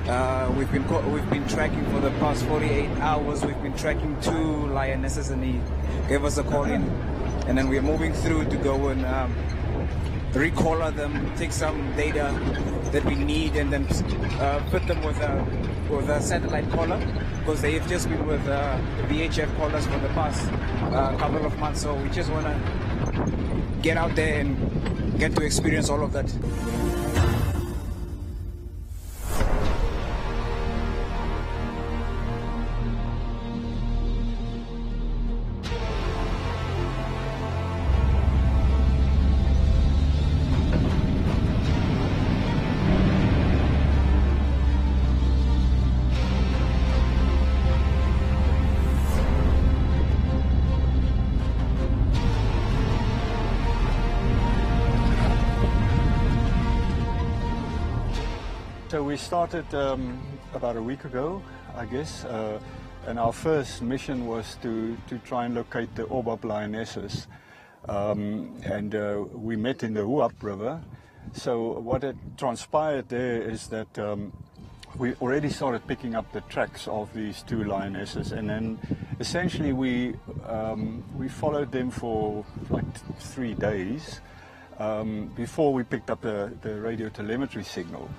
We've been tracking for the past 48 hours. We've been tracking 2 lionesses, and he gave us a call in, and then we're moving through to go and recollar them, take some data that we need, and then put them with a satellite collar, because they've just been with VHF collars for the past couple of months. So we just want to get out there and get to experience all of that. So we started about a week ago, I guess, and our first mission was to try and locate the Orbab lionesses. And we met in the Huap River. So what had transpired there is that we already started picking up the tracks of these 2 lionesses, and then essentially we followed them for like 3 days before we picked up the radio telemetry signal.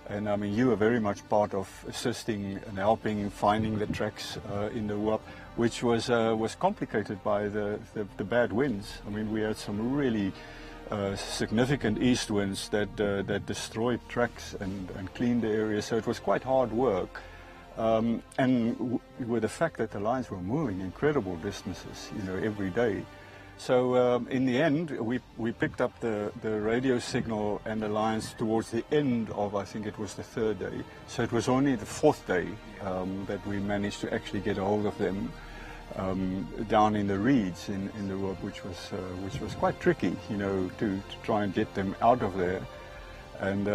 And I mean, you were very much part of assisting and helping finding the tracks in the Huap, which was complicated by the bad winds. I mean, we had some really significant east winds that destroyed tracks and cleaned the area. So it was quite hard work. And with the fact that the lions were moving incredible distances, you know, every day. So in the end, we picked up the radio signal and the lions towards the end of, I think it was the 3rd day. So it was only the 4th day that we managed to actually get a hold of them down in the reeds in the Huap, which was quite tricky, you know, to try and get them out of there. And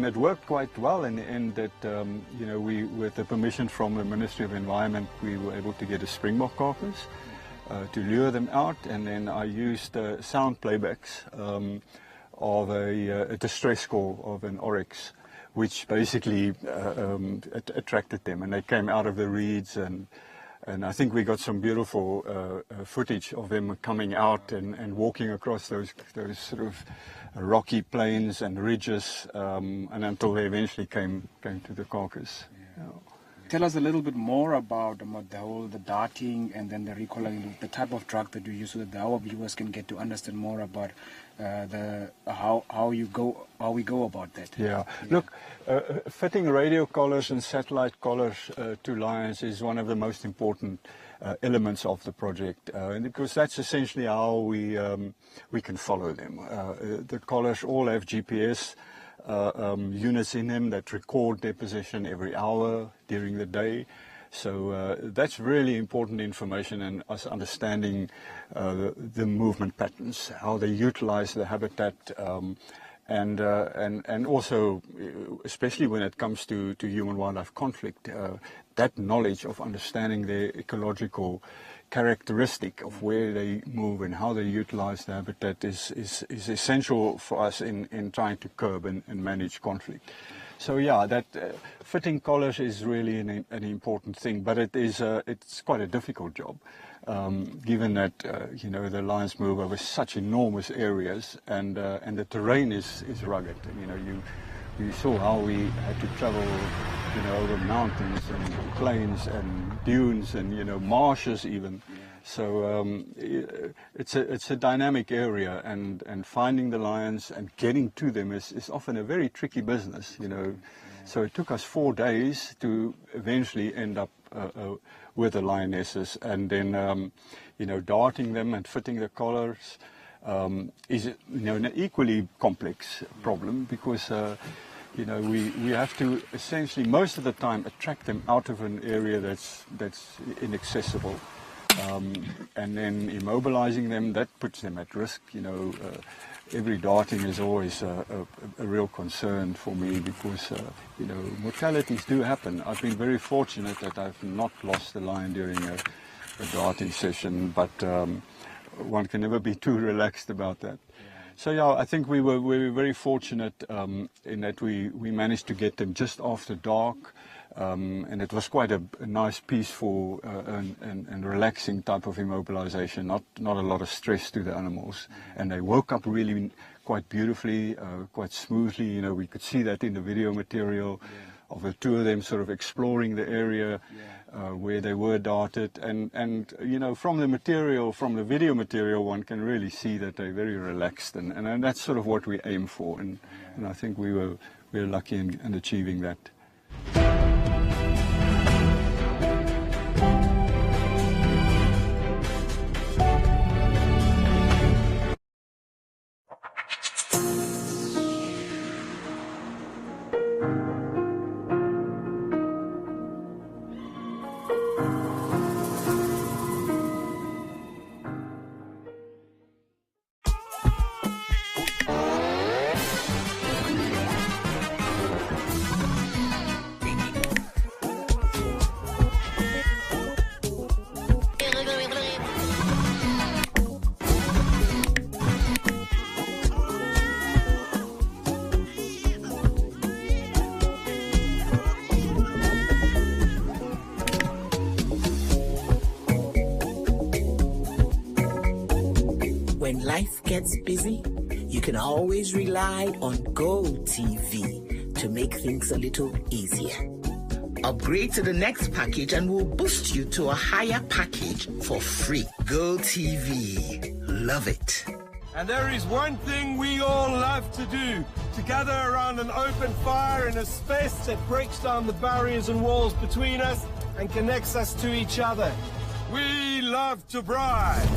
it worked quite well in the end. That you know, with the permission from the Ministry of Environment, we were able to get a springbok carcass to lure them out, and then I used sound playbacks of a distress call of an oryx, which basically attracted them, and they came out of the reeds, and I think we got some beautiful footage of them coming out and walking across those sort of rocky plains and ridges, and until they eventually came to the carcass. Yeah. Tell us a little bit more about the darting and then the recoiling, the type of drug that you use, so that our viewers can get to understand more about how we go about that. Yeah. Look, fitting radio collars and satellite collars to lions is one of the most important elements of the project, and because that's essentially how we can follow them. The collars all have GPS units in them that record their position every hour during the day. So that's really important information, and us understanding the movement patterns, how they utilize the habitat, and also, especially when it comes to human-wildlife conflict, that knowledge of understanding their ecological characteristic of where they move and how they utilize the habitat is essential for us in trying to curb and manage conflict. So yeah, that fitting collars is really an important thing, but it's quite a difficult job, given that you know, the lions move over such enormous areas, and the terrain is rugged. You know, you saw how we had to travel, you know, over mountains and plains and dunes and, you know, marshes even. So it's a dynamic area, and finding the lions and getting to them is often a very tricky business, you know. So it took us 4 days to eventually end up with the lionesses, and then you know, darting them and fitting the collars is, you know, an equally complex problem, because you know, we have to essentially most of the time attract them out of an area that's inaccessible. And then immobilizing them, that puts them at risk. You know, every darting is always a real concern for me, because you know, mortalities do happen. I've been very fortunate that I've not lost a lion during a darting session, but one can never be too relaxed about that. So yeah, I think we were very fortunate in that we managed to get them just after dark, and it was quite a nice, peaceful and relaxing type of immobilization. Not a lot of stress to the animals, and they woke up really quite beautifully, quite smoothly. You know, we could see that in the video material of the two of them sort of exploring the area where they were darted, and you know, from the video material, one can really see that they're very relaxed, and that's sort of what we aim for, and I think we were lucky in achieving that. When life gets busy, you can always rely on GoTV to make things a little easier. Upgrade to the next package and we'll boost you to a higher package for free. GoTV. Love it. And there is one thing we all love to do, to gather around an open fire in a space that breaks down the barriers and walls between us and connects us to each other. We love to braai.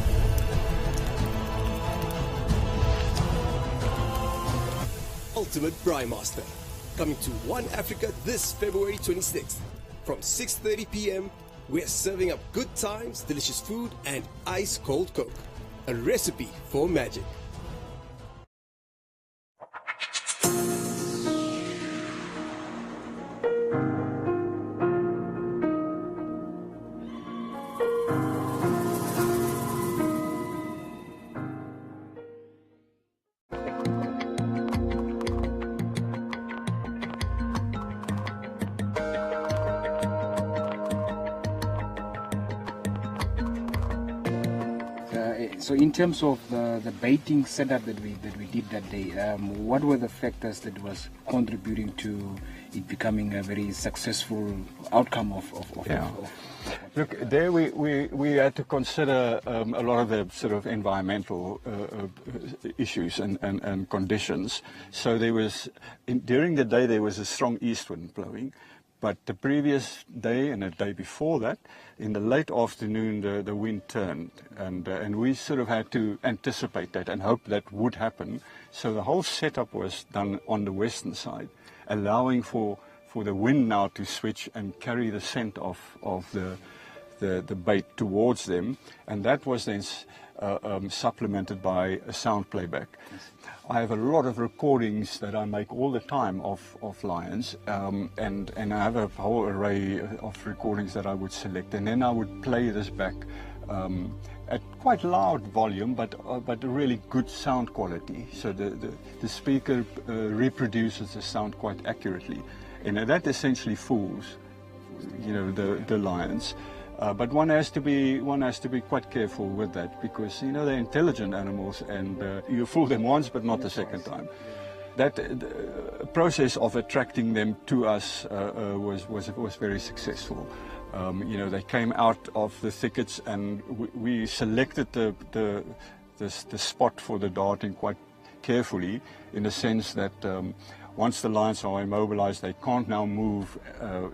Ultimate Braai Master, coming to One Africa this February 26th. From 6:30 p.m, we're serving up good times, delicious food, and ice-cold Coke. A recipe for magic. So in terms of the baiting setup that we did that day, what were the factors that was contributing to it becoming a very successful outcome of Look, there we had to consider a lot of the sort of environmental issues and conditions. So there was, during the day there was a strong east wind blowing, but the previous day and the day before that, in the late afternoon, the wind turned, and we sort of had to anticipate that and hope that would happen. So the whole setup was done on the western side, allowing for the wind now to switch and carry the scent of the bait towards them, and that was then supplemented by a sound playback. I have a lot of recordings that I make all the time of lions, and I have a whole array of recordings that I would select, and then I would play this back at quite loud volume, but a really good sound quality. So the speaker reproduces the sound quite accurately, and that essentially fools, you know, the lions. But one has to be quite careful with that, because you know they're intelligent animals, and you fool them once but not the second time. That process of attracting them to us was very successful. You know, they came out of the thickets, and we selected the spot for the darting quite carefully, in the sense that once the lions are immobilized, they can't now move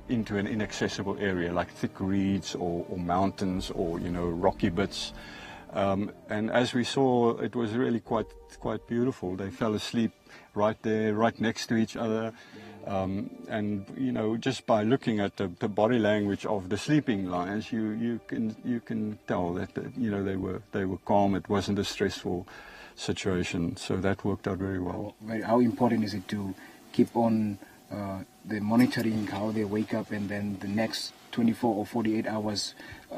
into an inaccessible area like thick reeds or mountains or, you know, rocky bits. And as we saw, it was really quite beautiful. They fell asleep right there, right next to each other. And you know, just by looking at the body language of the sleeping lions, you can tell that you know they were calm. It wasn't a stressful situation, so that worked out very well. How important is it to keep on the monitoring, how they wake up, and then the next 24 or 48 hours,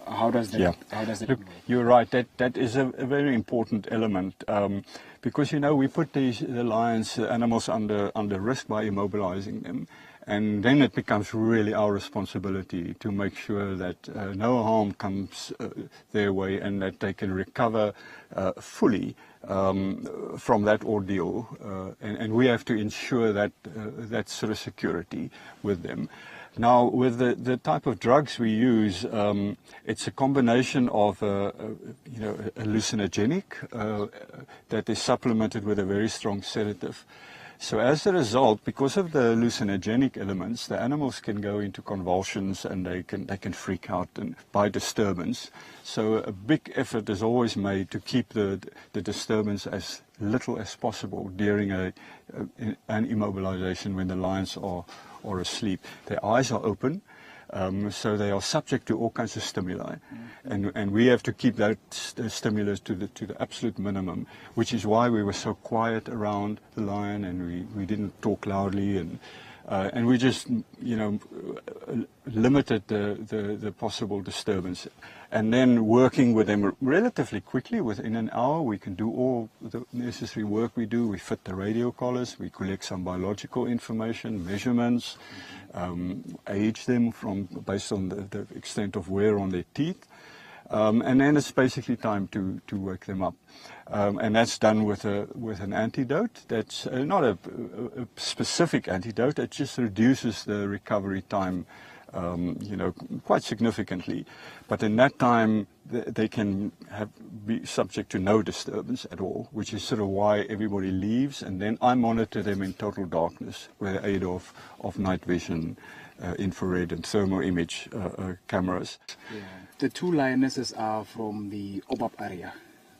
how does that? Yeah. How does that? Look, you're right. That is a very important element because we put the lions, the animals under risk by immobilizing them, and then it becomes really our responsibility to make sure that no harm comes their way and that they can recover fully from that ordeal, and we have to ensure that that sort of security with them. Now, with the type of drugs we use, it's a combination of a hallucinogenic that is supplemented with a very strong sedative. So as a result, because of the hallucinogenic elements, the animals can go into convulsions and they can freak out and by disturbance. So a big effort is always made to keep the disturbance as little as possible during an immobilization when the lions are asleep. Their eyes are open, so they are subject to all kinds of stimuli, and we have to keep that stimulus to the absolute minimum, which is why we were so quiet around the lion, and we didn't talk loudly, and we just limited the possible disturbance, and then working with them relatively quickly. Within an hour we can do all the necessary work we do. We fit the radio collars, we collect some biological information, measurements, age them based on the extent of wear on their teeth, and then it's basically time to wake them up, and that's done with an antidote. That's not a specific antidote. It just reduces the recovery time quite significantly. But in that time, they can be subject to no disturbance at all, which is sort of why everybody leaves. And then I monitor them in total darkness with the aid of night vision, infrared and thermal image cameras. Yeah. The two lionesses are from the Obab area,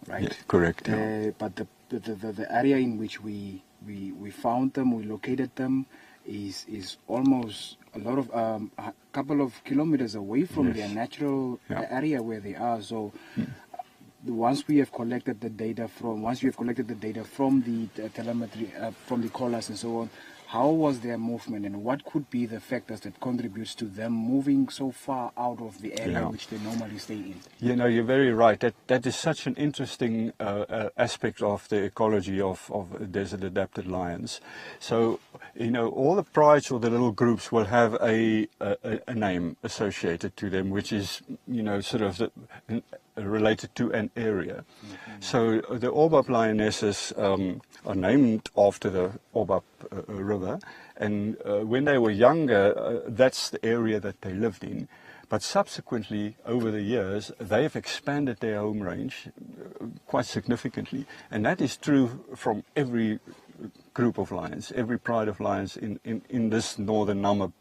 right? Yeah, correct. Yeah. But the area in which we found them, we located them, is almost a couple of kilometers away from their natural area where they are. So once we have collected the data from the telemetry, from the collars and so on, how was their movement, and what could be the factors that contributes to them moving so far out of the area which they normally stay in? You're very right. That is such an interesting aspect of the ecology of desert adapted lions. So, all the prides or the little groups will have a name associated to them, which is, sort of related to an area. So the Obab lionesses are named after the Obab River, and when they were younger, that's the area that they lived in. But subsequently, over the years, they have expanded their home range quite significantly, and that is true from every group of lions, every pride of lions in this northern Namib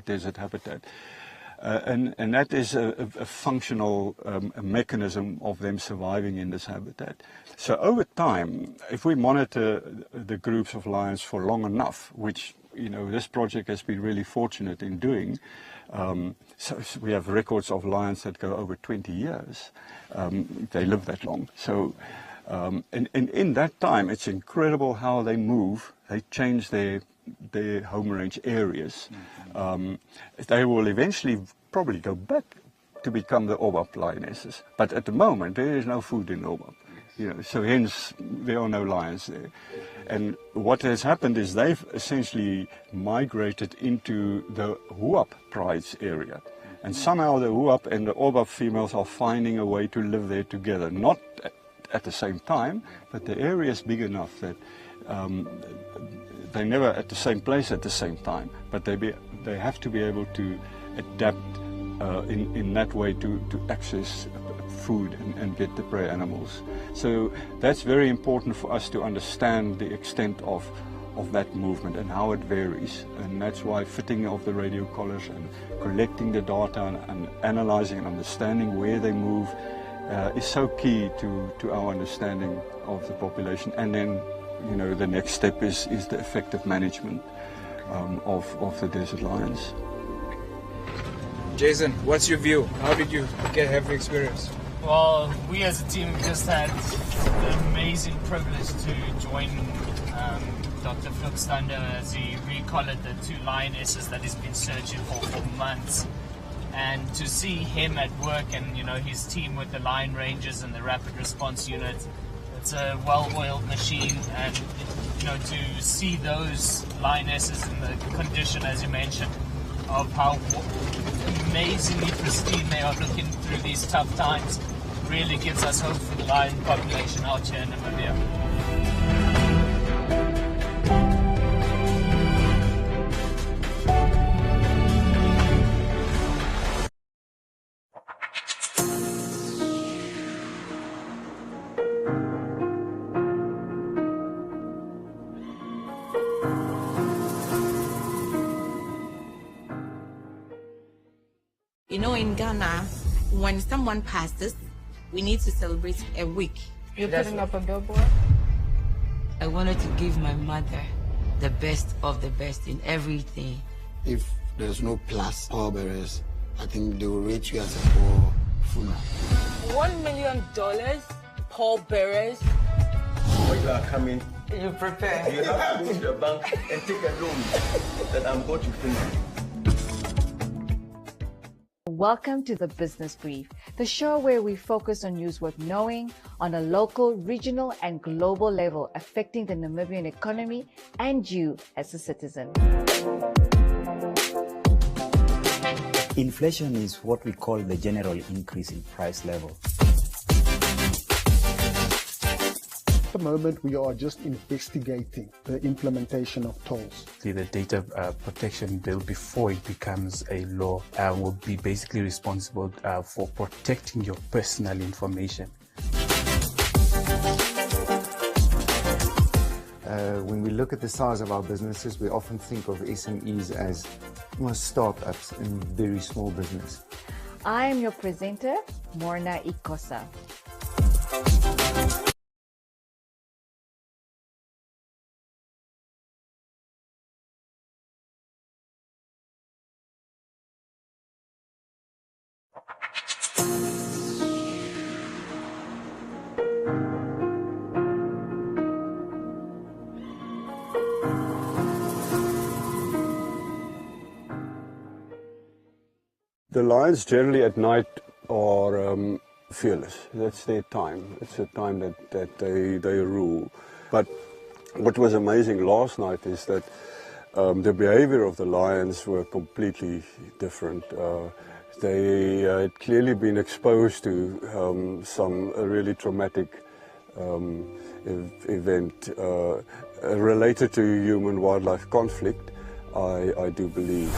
desert habitat. And that is a functional mechanism of them surviving in this habitat. So over time, if we monitor the groups of lions for long enough, which this project has been really fortunate in doing, so we have records of lions that go over 20 years. They live that long. So and in that time, it's incredible how they move. They change their home range areas. They will eventually probably go back to become the Obab lionesses, but at the moment there is no food in Obab, so hence there are no lions there. And what has happened is they've essentially migrated into the Huap prides area, and somehow the Huap and the Obab females are finding a way to live there together, not at the same time, but the area is big enough that they're never at the same place at the same time, but they have to be able to adapt in that way to access food and get the prey animals. So that's very important for us to understand the extent of that movement and how it varies, and that's why fitting of the radio collars and collecting the data and analyzing and understanding where they move is so key to our understanding of the population. And then the next step is the effective management of the desert lions. Jason, what's your view? How did you have the experience? Well, we as a team just had the amazing privilege to join Dr. Flukstander as he recollared the 2 lionesses that he's been searching for months. And to see him at work and, you know, his team with the Lion Rangers and the Rapid Response Unit, it's a well-oiled machine. And, you know, to see those lionesses in the condition, as you mentioned, of how amazingly pristine they are looking through these tough times, really gives us hope for the lion population out here in Namibia. You know, in Ghana, when someone passes, we need to celebrate a week. You're putting up a billboard? I wanted to give my mother the best of the best in everything. If there's no plus pallbearers, I think they will rate you as a poor funeral. $1 million pallbearers? When you are coming, you prepare. You have to go to the bank and take a loan that I'm going to finish. Welcome to the Business Brief, the show where we focus on news worth knowing on a local, regional, and global level affecting the Namibian economy and you as a citizen. Inflation is what we call the general increase in price level. At the moment, we are just investigating the implementation of tolls. The data protection bill, before it becomes a law, will be basically responsible for protecting your personal information. When we look at the size of our businesses, we often think of SMEs as almost startups and very small business. I am your presenter, Morna Ikosa. The lions generally at night are fearless. That's their time. It's a time that they rule. But what was amazing last night is that the behavior of the lions were completely different. They had clearly been exposed to some really traumatic event related to human-wildlife conflict, I do believe.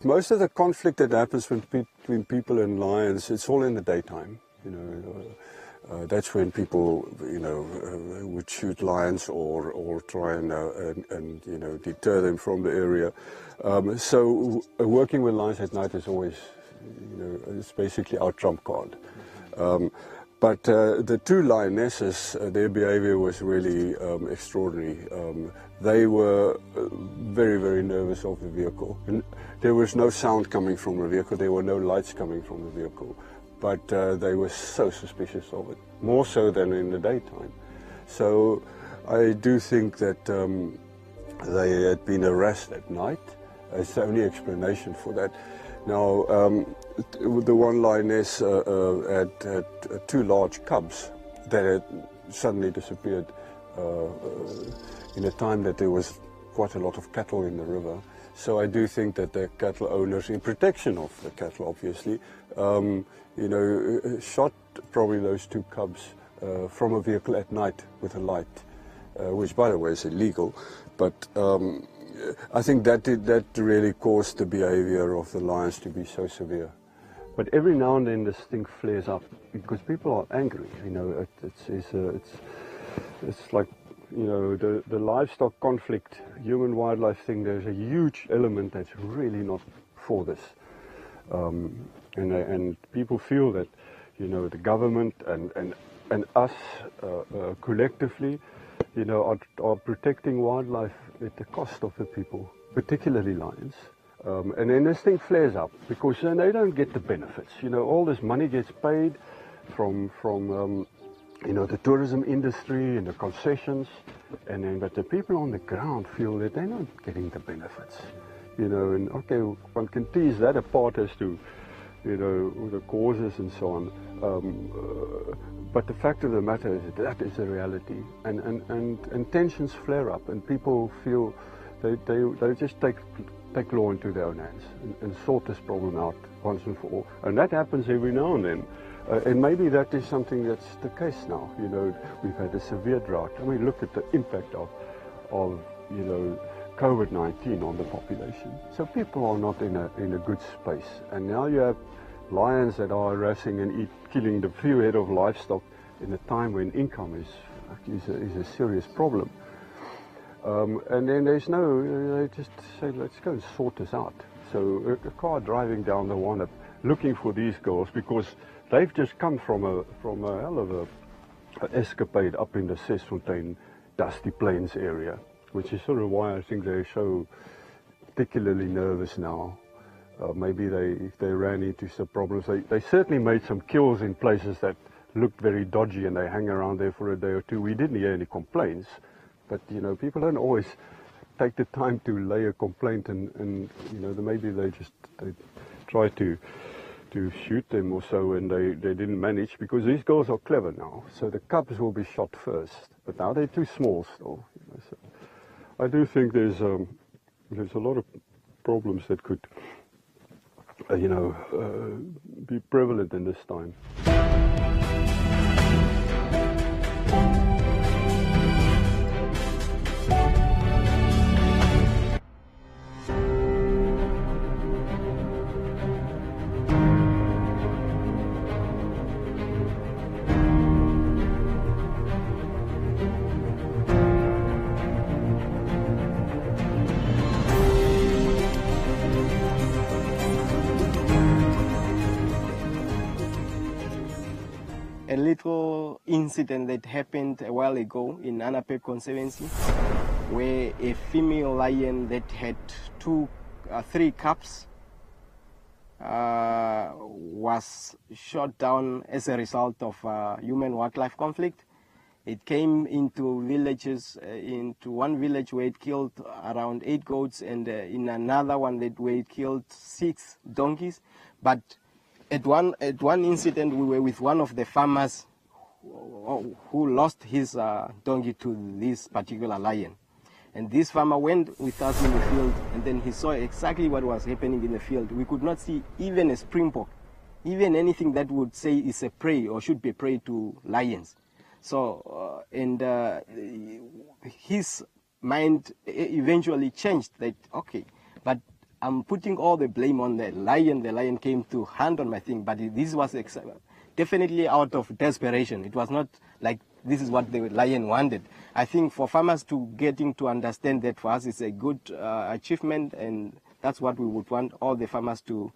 Most of the conflict that happens between people and lions, it's all in the daytime. You know, that's when people, you know, would shoot lions or try and you know, deter them from the area. So working with lions at night is always, you know, it's basically our trump card. But the 2 lionesses, their behavior was really extraordinary. They were very, very nervous of the vehicle. And there was no sound coming from the vehicle, there were no lights coming from the vehicle. But they were so suspicious of it, more so than in the daytime. So I do think that they had been harassed at night. It's the only explanation for that. Now, the one lioness had 2 large cubs that had suddenly disappeared in a time that there was quite a lot of cattle in the river. So I do think that the cattle owners, in protection of the cattle obviously, you know, shot probably those 2 cubs from a vehicle at night with a light, which by the way is illegal. But I think that really caused the behavior of the lions to be so severe. But every now and then this thing flares up because people are angry. You know, it's like, you know, the livestock conflict, human-wildlife thing. There's a huge element that's really not for this, and people feel that, you know, the government and us collectively, you know, are protecting wildlife at the cost of the people, particularly lions. And then this thing flares up because then they don't get the benefits. You know, all this money gets paid from you know, the tourism industry and the concessions, and then but the people on the ground feel that they're not getting the benefits. You know, and okay, one can tease that apart as to, you know, the causes and so on. But the fact of the matter is that is a reality, and tensions flare up, and people feel they just take law into their own hands and sort this problem out once and for all. And that happens every now and then. And maybe that is something that's the case now. You know, we've had a severe drought. I mean, look at the impact of you know, COVID-19 on the population. So people are not in a good space. And now you have lions that are harassing and killing the few head of livestock in a time when income is a serious problem. And then there's they just say, let's go and sort this out. So a car driving down the Wannap looking for these girls because they've just come from a hell of a escapade up in the Sesfontein, Dusty Plains area, which is sort of why I think they're so particularly nervous now. Maybe they ran into some problems. They certainly made some kills in places that looked very dodgy, and they hang around there for a day or two. We didn't hear any complaints, but you know, people don't always take the time to lay a complaint, and you know, maybe they try to shoot them or so, and they didn't manage, because these girls are clever now. So the cubs will be shot first, but now they're too small still. You know, so I do think there's a lot of problems that could you know, be prevalent in this time. A little incident that happened a while ago in Anapep Conservancy, where a female lion that had three cubs was shot down as a result of human-wildlife conflict. It came into villages, into one village where it killed around 8 goats, and in another one where it killed 6 donkeys. But at one incident, we were with one of the farmers who lost his donkey to this particular lion. And this farmer went with us in the field, and then he saw exactly what was happening in the field. We could not see even a springbok, even anything that would say is a prey or should be prey to lions. So, his mind eventually changed that, okay, but I'm putting all the blame on the lion. The lion came to hunt on my thing, but this was definitely out of desperation. It was not like this is what the lion wanted. I think for farmers to getting to understand that, for us, it's a good achievement, and that's what we would want all the farmers to,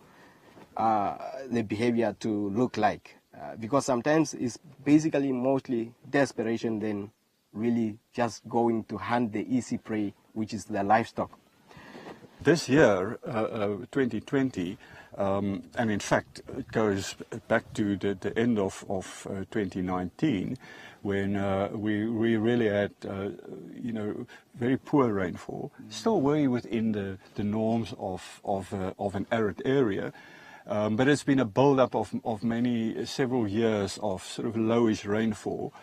the behavior to look like. Because sometimes it's basically mostly desperation than really just going to hunt the easy prey, which is the livestock. This year, 2020, and in fact it goes back to the end of 2019, when we really had you know, very poor rainfall, still way within the norms of an arid area. But it's been a build-up of several years of sort of lowish rainfall.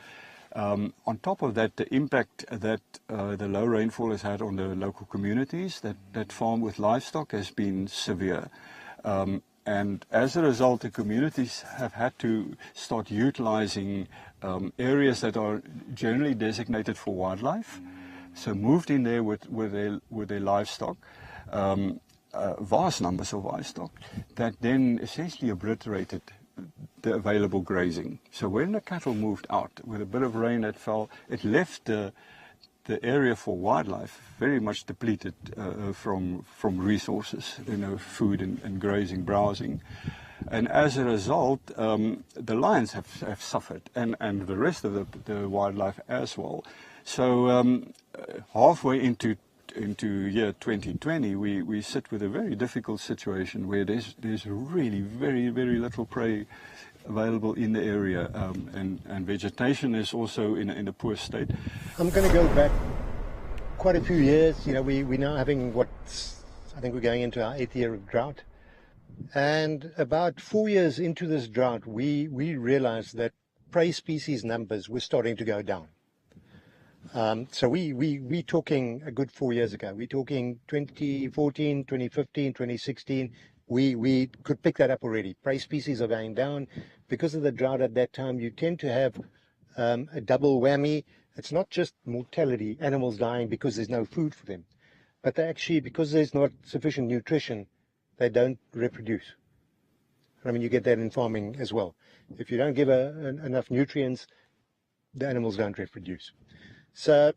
On top of that, the impact that the low rainfall has had on the local communities that farm with livestock has been severe. And as a result, the communities have had to start utilizing areas that are generally designated for wildlife, so moved in there with their livestock. vast numbers of livestock that then essentially obliterated the available grazing. So when the cattle moved out, with a bit of rain that fell, it left the area for wildlife very much depleted from resources, food and grazing, browsing. And as a result, the lions have suffered, and the rest of the wildlife as well. So halfway into year 2020, we sit with a very difficult situation where there's really very, very little prey available in the area, and vegetation is also in a poor state. I'm going to go back quite a few years. We're now having I think we're going into our 8th year of drought. And about 4 years into this drought, we realized that prey species numbers were starting to go down. So we're talking a good 4 years ago. We're talking 2014, 2015, 2016. We could pick that up already. Prey species are going down. Because of the drought at that time, you tend to have a double whammy. It's not just mortality, animals dying because there's no food for them, but they actually, because there's not sufficient nutrition, they don't reproduce. I mean, you get that in farming as well. If you don't give enough nutrients, the animals don't reproduce. So,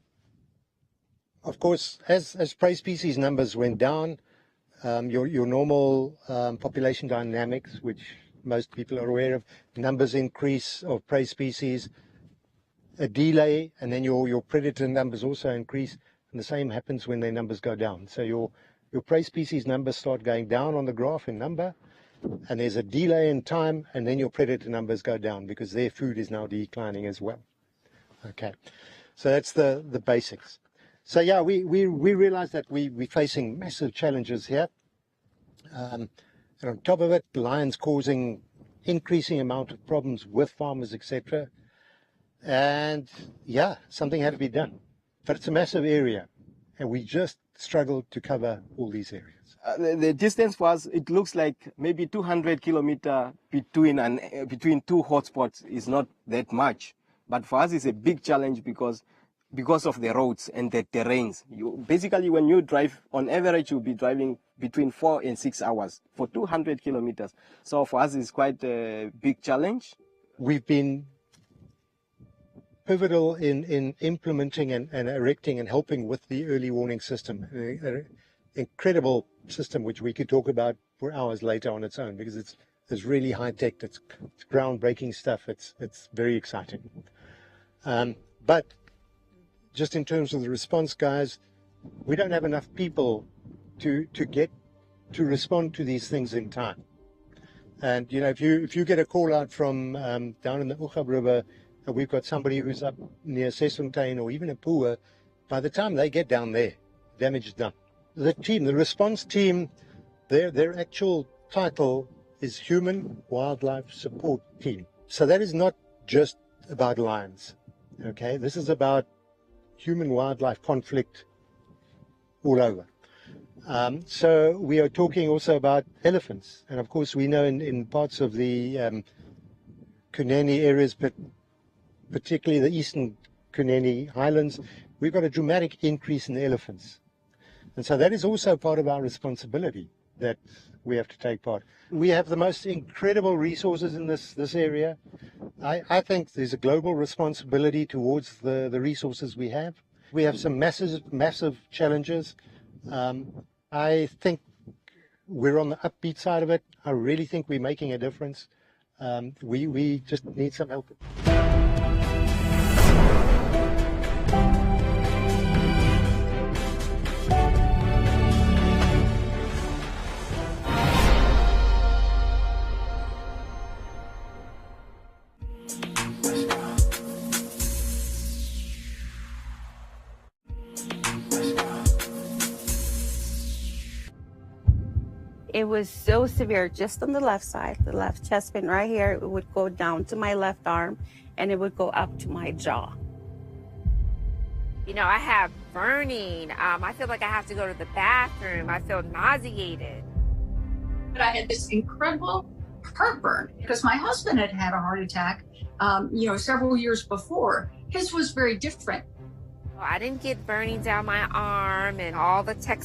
of course, as prey species numbers went down, your normal population dynamics, which most people are aware of, numbers increase of prey species, a delay, and then your predator numbers also increase, and the same happens when their numbers go down. So your prey species numbers start going down on the graph in number, and there's a delay in time, and then your predator numbers go down because their food is now declining as well. Okay, so that's the basics. So yeah, we realize that we're facing massive challenges here. And on top of it, lions causing increasing amount of problems with farmers, etc. And yeah, something had to be done. But it's a massive area, and we just struggle to cover all these areas. The distance for us, it looks like maybe 200 kilometers between two hotspots is not that much. But for us, it's a big challenge because of the roads and the terrains. Basically, when you drive, on average, you'll be driving between 4 and 6 hours for 200 kilometers. So for us, it's quite a big challenge. We've been pivotal in implementing and erecting and helping with the early warning system. An incredible system which we could talk about for hours later on its own, because it's really high tech. It's groundbreaking stuff. It's very exciting. But just in terms of the response, guys, we don't have enough people to respond to these things in time. And if you get a call out from down in the Oegab River, and we've got somebody who's up near Sesfontein or even a Pua, by the time they get down there, damage is done. The response team, their actual title is Human Wildlife Support Team. So that is not just about lions, okay? This is about human-wildlife conflict all over. So we are talking also about elephants. And of course, we know in parts of the Kunene areas, but particularly the eastern Kunene highlands, we've got a dramatic increase in elephants. And so that is also part of our responsibility that we have to take part. We have the most incredible resources in this area. I think there's a global responsibility towards the resources we have. We have some massive challenges. I think we're on the upbeat side of it. I really think we're making a difference. We just need some help. It was so severe just on the left side, the left chest pin right here. It would go down to my left arm and it would go up to my jaw. I have burning. I feel like I have to go to the bathroom. I feel nauseated. But I had this incredible heartburn because my husband had had a heart attack, several years before. His was very different. I didn't get burning down my arm and all the text